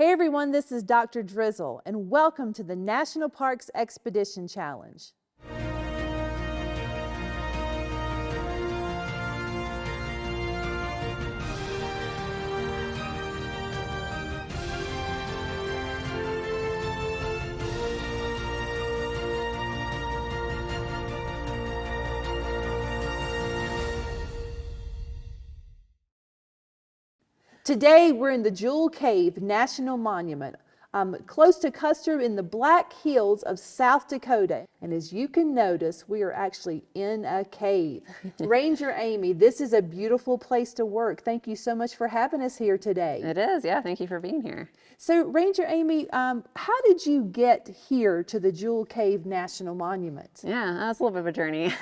Hey everyone, this is Dr. Drizzle, and welcome to the National Parks Expedition Challenge. Today we're in the Jewel Cave National Monument, close to Custer in the Black Hills of South Dakota. And as you can notice, we are actually in a cave. Ranger Amiee, this is a beautiful place to work. Thank you so much for having us here today. It is, yeah. Thank you for being here. So Ranger Amiee, how did you get here to the Jewel Cave National Monument? Yeah, that's a little bit of a journey.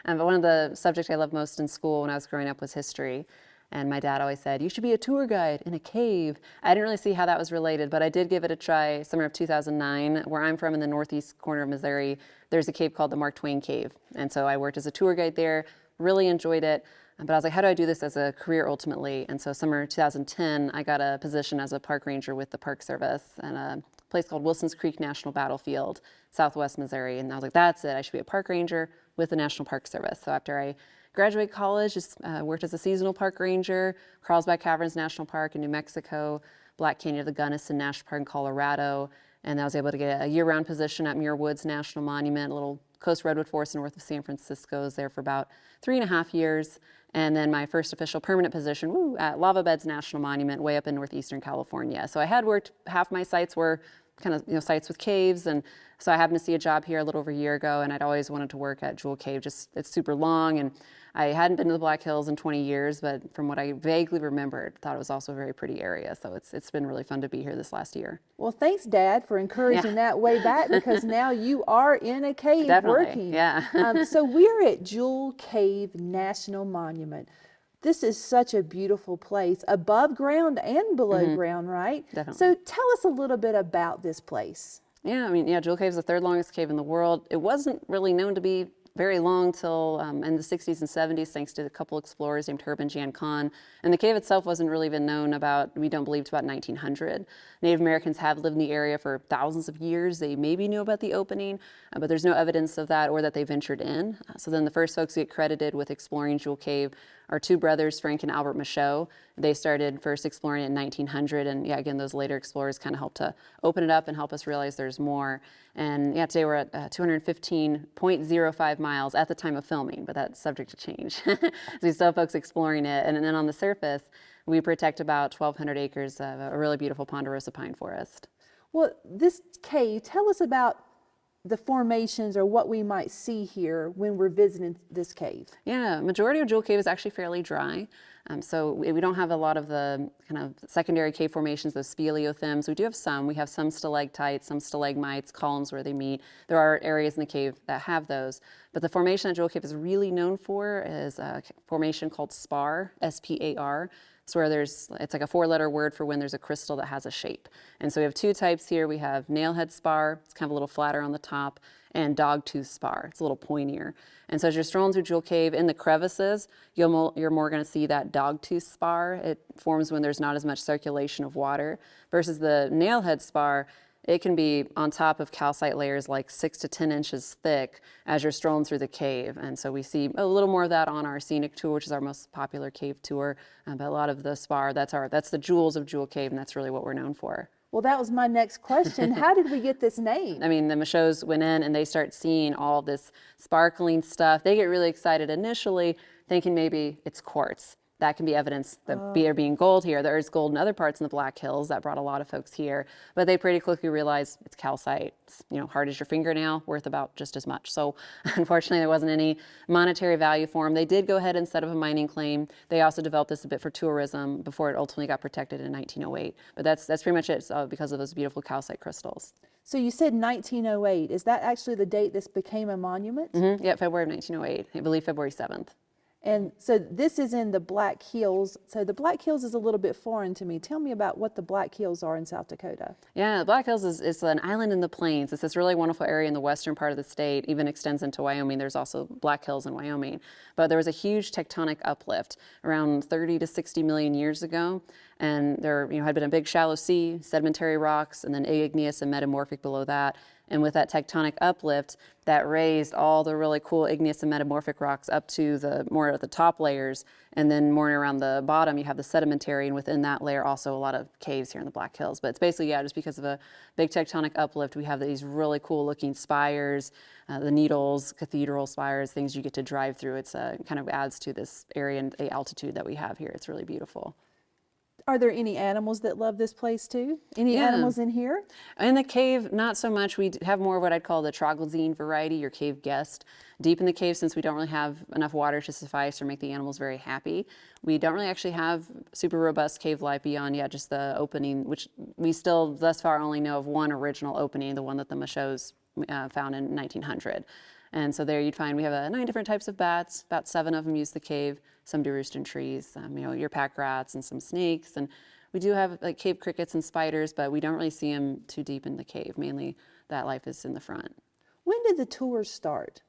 But one of the subjects I loved most in school when I was growing up was history. And my dad always said, you should be a tour guide in a cave. I didn't really see how that was related, but I did give it a try summer of 2009. Where I'm from in the northeast corner of Missouri, there's a cave called the Mark Twain Cave. And so I worked as a tour guide there, really enjoyed it. But I was like, how do I do this as a career ultimately? And so summer 2010, I got a position as a park ranger with the Park Service in a place called Wilson's Creek National Battlefield, Southwest Missouri. And I was like, that's it. I should be a park ranger with the National Park Service. So after I graduated college, just worked as a seasonal park ranger, Carlsbad Caverns National Park in New Mexico, Black Canyon of the Gunnison National Park in Colorado. And I was able to get a year-round position at Muir Woods National Monument, a little coast redwood forest north of San Francisco. I was there for about 3.5 years. And then my first official permanent position at Lava Beds National Monument way up in northeastern California. So I had worked, half my sites were kind of sites with caves, and so I happened to see a job here a little over a year ago, and I'd always wanted to work at Jewel Cave. Just it's super long, and I hadn't been to the Black Hills in 20 years, but from what I vaguely remembered, thought it was also a very pretty area. So it's been really fun to be here this last year. Well, thanks, Dad, for encouraging that way back, because now you are in a cave working. Yeah. So we're at Jewel Cave National Monument. This is such a beautiful place, above ground and below ground, right? Definitely. So tell us a little bit about this place. Yeah, Jewel Cave is the third longest cave in the world. It wasn't really known to be very long till in the 60s and 70s, thanks to a couple explorers named Herb and Jan Kahn. And the cave itself wasn't really even known about, we don't believe, to about 1900. Native Americans have lived in the area for thousands of years. They maybe knew about the opening, but there's no evidence of that or that they ventured in. So then the first folks who get credited with exploring Jewel Cave are two brothers, Frank and Albert Michaud. They started first exploring in 1900, and yeah, again, those later explorers kind of helped to open it up and help us realize there's more. And yeah, today we're at 215.05 miles at the time of filming, but that's subject to change. So we still have folks exploring it, and then on the surface, we protect about 1,200 acres of a really beautiful ponderosa pine forest. Well, this cave, tell us about the formations or what we might see here when we're visiting this cave. Yeah, majority of Jewel Cave is actually fairly dry. So we don't have a lot of the kind of secondary cave formations, those speleothems. We do have some. We have some stalactites, some stalagmites, columns where they meet. There are areas in the cave that have those. But the formation that Jewel Cave is really known for is a formation called spar, S-P-A-R. It's where it's like a 4-letter word for when there's a crystal that has a shape. And so we have two types here. We have nailhead spar, it's kind of a little flatter on the top, and dogtooth spar, it's a little pointier. And so as you're strolling through Jewel Cave, in the crevices, you're more going to see that dogtooth spar. It forms when there's not as much circulation of water, versus the nailhead spar. It can be on top of calcite layers like 6 to 10 inches thick as you're strolling through the cave. And so we see a little more of that on our scenic tour, which is our most popular cave tour. But a lot of the spar, that's the jewels of Jewel Cave, and that's really what we're known for. Well, that was my next question. How did we get this name? The Michauds went in and they start seeing all this sparkling stuff. They get really excited initially, thinking maybe it's quartz. That can be evidence that there being gold here. There is gold in other parts in the Black Hills. That brought a lot of folks here. But they pretty quickly realized it's calcite. It's, hard as your fingernail, worth about just as much. So unfortunately, there wasn't any monetary value for them. They did go ahead instead of a mining claim. They also developed this a bit for tourism before it ultimately got protected in 1908. But that's pretty much it because of those beautiful calcite crystals. So you said 1908. Is that actually the date this became a monument? Mm-hmm. Yeah, February of 1908. I believe February 7th. And so this is in the Black Hills. So the Black Hills is a little bit foreign to me. Tell me about what the Black Hills are in South Dakota. Yeah, the Black Hills is an island in the plains. It's this really wonderful area in the western part of the state, even extends into Wyoming. There's also Black Hills in Wyoming. But there was a huge tectonic uplift around 30 to 60 million years ago. and there had been a big shallow sea, sedimentary rocks, and then igneous and metamorphic below that. And with that tectonic uplift, that raised all the really cool igneous and metamorphic rocks up to the more at the top layers, and then more around the bottom you have the sedimentary, and within that layer also a lot of caves here in the Black Hills. But it's basically, just because of a big tectonic uplift, we have these really cool looking spires, the needles, cathedral spires, things you get to drive through. It's kind of adds to this area and the altitude that we have here. It's really beautiful. Are there any animals that love this place too? Any animals in here? In the cave, not so much. We have more of what I'd call the troglodyne variety, your cave guest. Deep in the cave, since we don't really have enough water to suffice or make the animals very happy, we don't really actually have super robust cave life beyond, just the opening, which we still thus far only know of one original opening, the one that the Michauds found in 1900. And so there you'd find we have 9 different types of bats. About 7 of them use the cave. Some do roost in trees. Your pack rats and some snakes. And we do have like cave crickets and spiders, but we don't really see them too deep in the cave. Mainly that life is in the front. When did the tours start?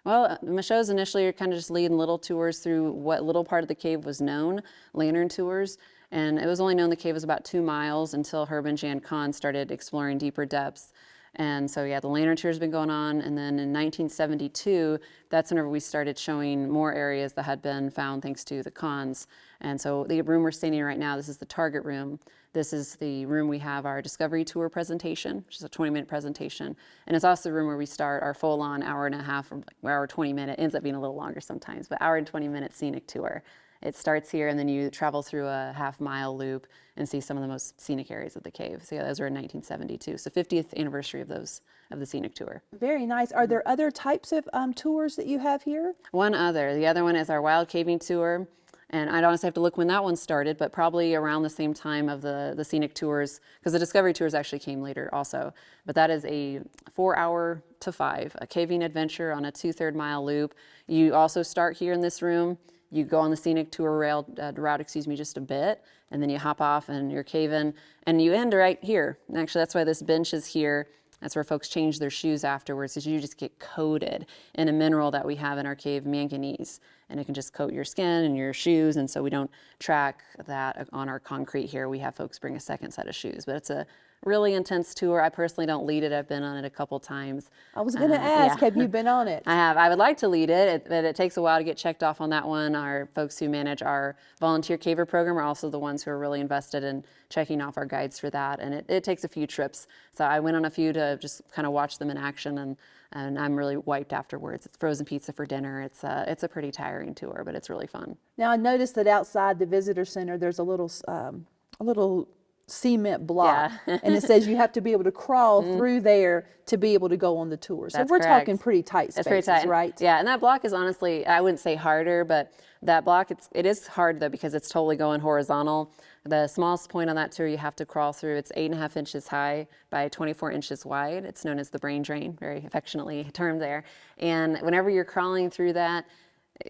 Well, the Michauds initially are kind of just leading little tours through what little part of the cave was known, lantern tours. And it was only known the cave was about 2 miles until Herb and Jan Kahn started exploring deeper depths. And so, the lantern tour has been going on. And then in 1972, that's whenever we started showing more areas that had been found thanks to the Kahns. And so the room we're standing in right now, this is the target room. This is the room we have our discovery tour presentation, which is a 20-minute presentation. And it's also the room where we start our full-on hour and a half, or hour 20-minute, ends up being a little longer sometimes, but hour and 20-minute scenic tour. It starts here, and then you travel through a half-mile loop and see some of the most scenic areas of the cave. So those were in 1972. So 50th anniversary of the scenic tour. Very nice. Are there other types of tours that you have here? One other. The other one is our wild caving tour. And I'd honestly have to look when that one started, but probably around the same time of the scenic tours, because the discovery tours actually came later also. But that is a 4-hour to 5, a caving adventure on a 2/3 mile loop. You also start here in this room. You go on the scenic tour route, just a bit, and then you hop off and you're caving, and you end right here. And actually, that's why this bench is here. That's where folks change their shoes afterwards, because you just get coated in a mineral that we have in our cave, manganese. And it can just coat your skin and your shoes, and so we don't track that on our concrete here. We have folks bring a second set of shoes, but it's a really intense tour. I personally don't lead it. I've been on it a couple times. I was going to ask, have you been on it? I have. I would like to lead it, but it takes a while to get checked off on that one. Our folks who manage our volunteer caver program are also the ones who are really invested in checking off our guides for that, and it takes a few trips. So I went on a few to just kind of watch them in action, and I'm really wiped afterwards. It's frozen pizza for dinner. It's a pretty tiring tour, but it's really fun. Now I noticed that outside the visitor center there's a little cement block, and it says you have to be able to crawl through there to be able to go on the tour. So we're talking pretty tight spaces, pretty tight. Right? Yeah, and that block is honestly, I wouldn't say harder, but that block, it is hard though, because it's totally going horizontal. The smallest point on that tour you have to crawl through, it's 8.5 inches high by 24 inches wide. It's known as the brain drain, very affectionately termed there. And whenever you're crawling through that,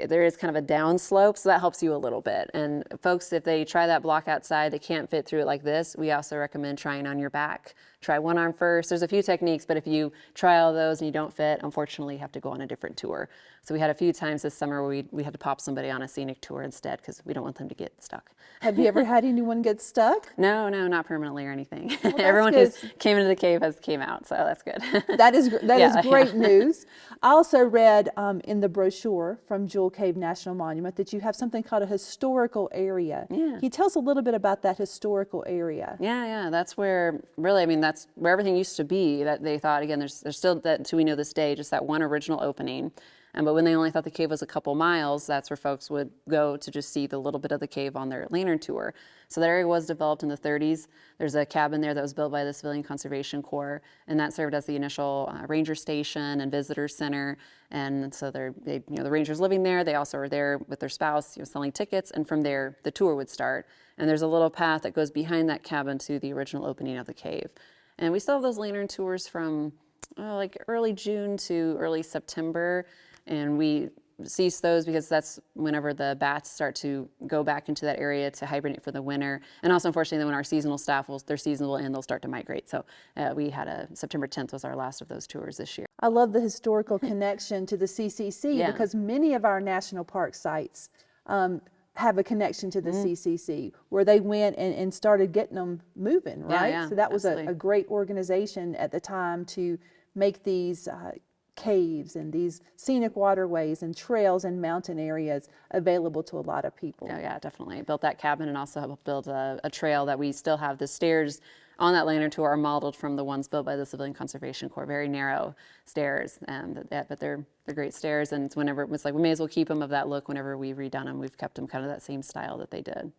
there is kind of a down slope, so that helps you a little bit. And folks, if they try that block outside, they can't fit through it like this, we also recommend trying on your back. Try one arm first. There's a few techniques, but if you try all those and you don't fit, unfortunately you have to go on a different tour. So we had a few times this summer where we had to pop somebody on a scenic tour instead, because we don't want them to get stuck. Have you ever had anyone get stuck? No, not permanently or anything. Well, Everyone who came into the cave came out, so that's good. That is great news. I also read in the brochure from Jewel Cave National Monument that you have something called a historical area. Yeah. Can you tell us a little bit about that historical area? Yeah, that's where, really, that's where everything used to be. That they thought, again, there's still, that until we know this day, just that one original opening. But when they only thought the cave was a couple miles, that's where folks would go to just see the little bit of the cave on their lantern tour. So that area was developed in the 30s. There's a cabin there that was built by the Civilian Conservation Corps, and that served as the initial ranger station and visitor center. And so the rangers living there, they also were there with their spouse, selling tickets, and from there the tour would start. And there's a little path that goes behind that cabin to the original opening of the cave. And we still have those lantern tours from like early June to early September. And we cease those because that's whenever the bats start to go back into that area to hibernate for the winter. And also, unfortunately, when our seasonal staff, their season will end, they'll start to migrate. So we had September 10th was our last of those tours this year. I love the historical connection to the CCC because many of our national park sites have a connection to the CCC, where they went and started getting them moving, right? yeah, So that was absolutely. a great organization at the time to make these caves and these scenic waterways and trails and mountain areas available to a lot of people. Oh, yeah, definitely. Built that cabin and also helped build a trail that we still have. The stairs on that lantern tour are modeled from the ones built by the Civilian Conservation Corps. Very narrow stairs, but they're great stairs. And it's whenever it's like we may as well keep them of that look. Whenever we've redone them, we've kept them kind of that same style that they did.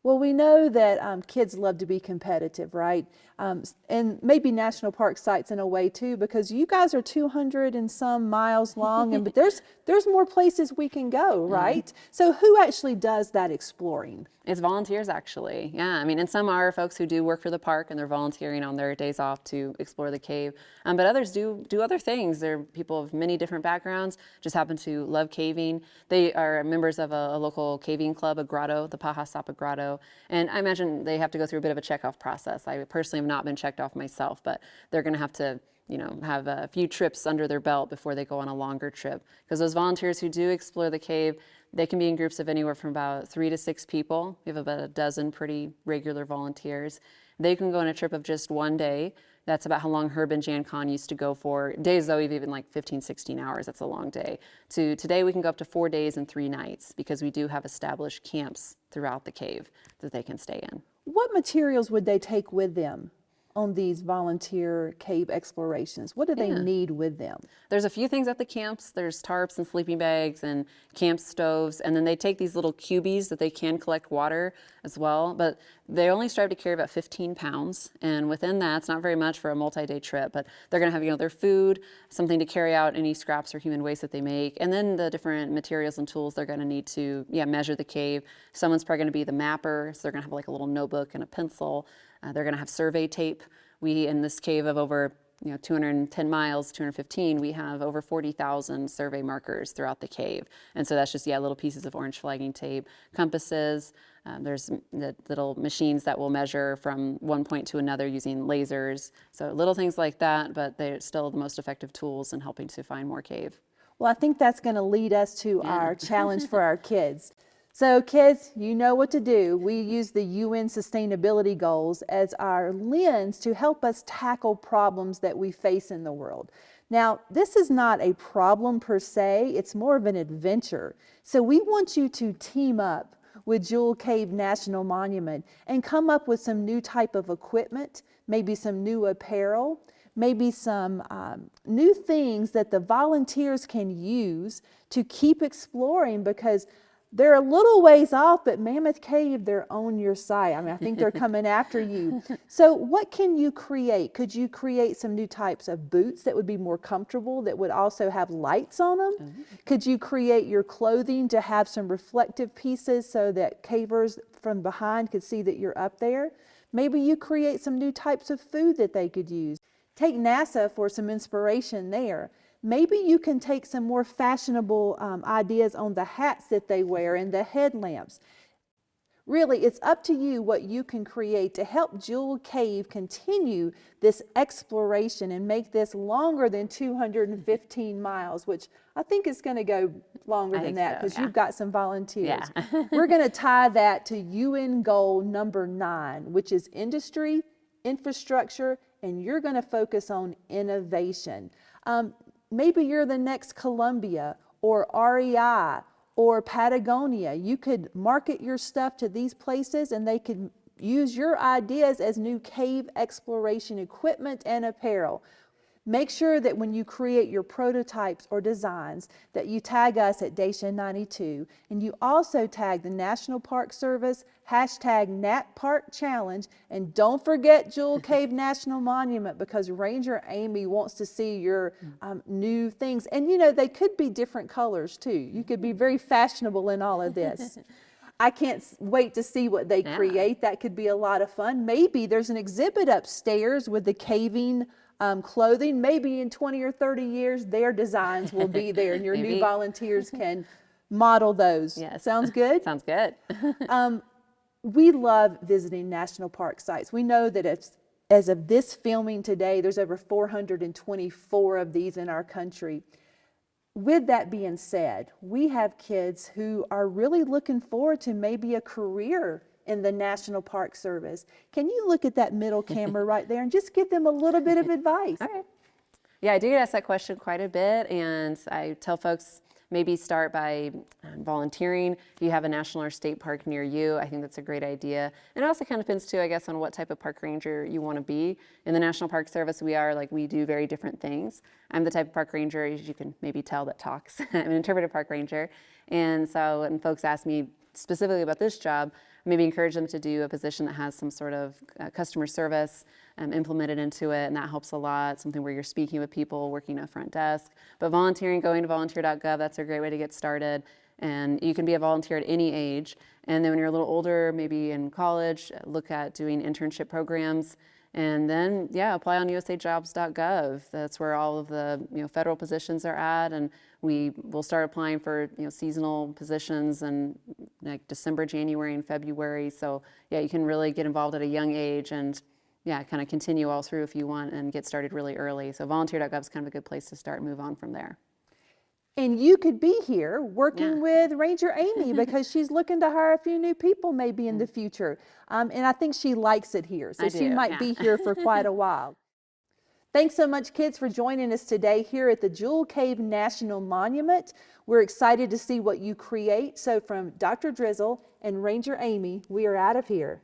Well, we know that kids love to be competitive, right? And maybe national park sites in a way too, because you guys are 200 and some miles long, but there's more places we can go, right? So who actually does that exploring? It's volunteers, actually. Yeah, I mean, and some are folks who do work for the park and they're volunteering on their days off to explore the cave. But others do other things. They're people of many different backgrounds, just happen to love caving. They are members of a local caving club, a grotto, the Paja Sapa Grotto. And I imagine they have to go through a bit of a checkoff process. I personally have not been checked off myself, but they're going to have to have a few trips under their belt before they go on a longer trip. Because those volunteers who do explore the cave, they can be in groups of anywhere from about 3 to 6 people. We have about a dozen pretty regular volunteers. They can go on a trip of just one day. That's about how long Herb and Jan Kahn used to go for. Days, though, even like 15, 16 hours. That's a long day. Today, we can go up to 4 days and 3 nights because we do have established camps throughout the cave that they can stay in. What materials would they take with them on these volunteer cave explorations? What do they need with them? There's a few things at the camps. There's tarps and sleeping bags and camp stoves. And then they take these little cubies that they can collect water as well. But they only strive to carry about 15 pounds. And within that, it's not very much for a multi-day trip. But they're going to have, their food, something to carry out any scraps or human waste that they make. And then the different materials and tools they're going to need to measure the cave. Someone's probably going to be the mapper. So they're going to have like a little notebook and a pencil. They're going to have survey tape. We, in this cave of over 210 miles, 215, we have over 40,000 survey markers throughout the cave. And so that's just, little pieces of orange flagging tape, compasses. There's the little machines that will measure from one point to another using lasers. So little things like that, but they're still the most effective tools in helping to find more cave. Well, I think that's going to lead us to our challenge for our kids. So kids, you know what to do. We use the UN Sustainability Goals as our lens to help us tackle problems that we face in the world. Now, this is not a problem per se, it's more of an adventure. So we want you to team up with Jewel Cave National Monument and come up with some new type of equipment, maybe some new apparel, maybe some new things that the volunteers can use to keep exploring, because they're a little ways off, but Mammoth Cave, they're on your side. I mean, I think they're coming after you. So what can you create? Could you create some new types of boots that would be more comfortable, that would also have lights on them? Could you create your clothing to have some reflective pieces so that cavers from behind could see that you're up there? Maybe you create some new types of food that they could use. Take NASA for some inspiration there. Maybe you can take some more fashionable ideas on the hats that they wear and the headlamps. Really, it's up to you what you can create to help Jewel Cave continue this exploration and make this longer than 215 miles, which I think is going to go longer than that because you've got some volunteers. We're going to tie that to UN goal number 9, which is industry, infrastructure, and you're going to focus on innovation. Maybe you're the next Columbia or REI or Patagonia. You could market your stuff to these places and they could use your ideas as new cave exploration equipment and apparel. Make sure that when you create your prototypes or designs that you tag us at Dacia92, and you also tag the National Park Service, #NatParkChallenge, and don't forget Jewel Cave National Monument, because Ranger Amiee wants to see your new things. And they could be different colors too. You could be very fashionable in all of this. I can't wait to see what they create. That could be a lot of fun. Maybe there's an exhibit upstairs with the caving clothing. Maybe in 20 or 30 years, their designs will be there and your new volunteers can model those. Yes. Sounds good? Sounds good. We love visiting national park sites. We know that as of this filming today, there's over 424 of these in our country. With that being said, we have kids who are really looking forward to maybe a career in the National Park Service. Can you look at that middle camera right there and just give them a little bit of advice? Okay. Yeah, I do get asked that question quite a bit, and I tell folks maybe start by volunteering. If you have a national or state park near you, I think that's a great idea. And it also kind of depends too, I guess, on what type of park ranger you want to be. In the National Park Service, we do very different things. I'm the type of park ranger, as you can maybe tell, that talks. I'm an interpretive park ranger. And so when folks ask me specifically about this job, maybe encourage them to do a position that has some sort of customer service implemented into it, and that helps a lot. Something where you're speaking with people, working at front desk. But volunteering, going to volunteer.gov, that's a great way to get started. And you can be a volunteer at any age. And then when you're a little older, maybe in college, look at doing internship programs. And then, yeah, apply on usajobs.gov. That's where all of the federal positions are at, and we will start applying for seasonal positions in like December, January, and February. So yeah, you can really get involved at a young age, and yeah, kind of continue all through if you want, and get started really early. So volunteer.gov is kind of a good place to start and move on from there. And you could be here working with Ranger Amiee because she's looking to hire a few new people maybe in the future. And I think she likes it here, so she might be here for quite a while. Thanks so much, kids, for joining us today here at the Jewel Cave National Monument. We're excited to see what you create. So from Dr. Drizzle and Ranger Amiee, we are out of here.